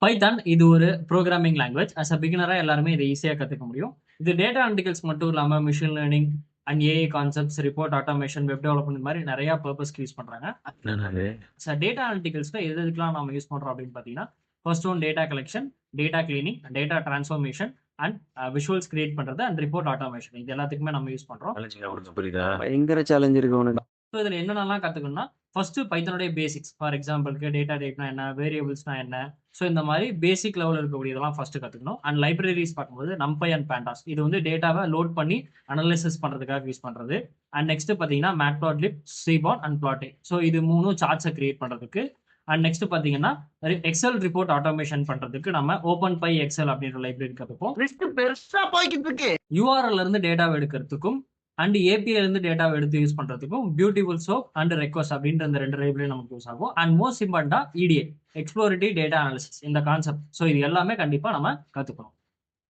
Python இது ஒரு programming language. As a பிகினரா எல்லாருமே இதை ஈஸியா கத்துக்க முடியும். இது டேட்டா அனலிட்டிகல்ஸ் மட்டும் இல்லாம machine learning and AI concepts, report automation, web development மாதிரி நிறைய பர்பஸ்க்கு யூஸ் பண்றாங்க. டேட்டா அனலிட்டிகல்ஸ்ல எது எதுக்கெல்லாம் நம்ம யூஸ் பண்றோம் அப்படின்னு பாத்தீங்கன்னா, first one data collection, data cleaning, data transformation and visuals create பண்றது அண்ட் ரிப்போர்ட் ஆட்டோமேஷன். இது எல்லாத்துக்குமே நம்ம யூஸ் பண்றோம். புரியுதா? பயங்கர சேலஞ்ச் இருக்கு உனக்கு. ஸோ இதில் என்னென்னலாம் கற்றுக்கணும்னா, ஃபர்ஸ்ட் பைத்தனுடைய பேசிக்ஸ். ஃபார் எக்ஸாம்பிளுக்கு டேட்டா டைப்னா என்ன, வேரியபிள்ஸ்னா என்ன, ஸோ இந்த மாதிரி பேசிக் லெவலில் இருக்கக்கூடியதெல்லாம் ஃபர்ஸ்ட் கற்றுக்கணும். அண்ட் லைப்ரரிஸ் பார்க்கும்போது நம்பை அண்ட் பேண்டாஸ், இது வந்து டேட்டாவை லோட் பண்ணி அனலிசிஸ் பண்ணுறதுக்காக யூஸ் பண்ணுறது. அண்ட் நெக்ஸ்ட் பார்த்தீங்கன்னா மேட்ப்ளாட்லிப், சீபான் அண்ட் பிளாட்டிங். ஸோ இது மூணும் சார்ட்ஸை கிரியேட் பண்ணுறதுக்கு. அண்ட் நெக்ஸ்ட் பார்த்தீங்கன்னா எக்ஸல் ரிப்போர்ட் ஆட்டோமேஷன் பண்ணுறதுக்கு நம்ம ஓப்பன் பை எக்ஸல் அப்படின்ற லைப்ரரி கற்றுப்போம். பெருசா போய்கிட்டு இருக்கு. யூஆர்எல் இருந்து டேட்டாவை எடுக்கிறதுக்கும் அண்ட் ஏபிஐ இருந்து டேட்டாவை எடுத்து யூஸ் பண்றதுக்கும் பியூட்டிஃபுல் சோப் அண்ட் ரெக்வஸ்ட் அப்படின்ற இந்த ரெண்டு லைப்ரரி நமக்கு யூஸ் ஆகும். And most important EDA, exploratory data analysis, இந்த கான்செப்ட். ஸோ இது எல்லாமே கண்டிப்பா நம்ம கத்துக்கணும்.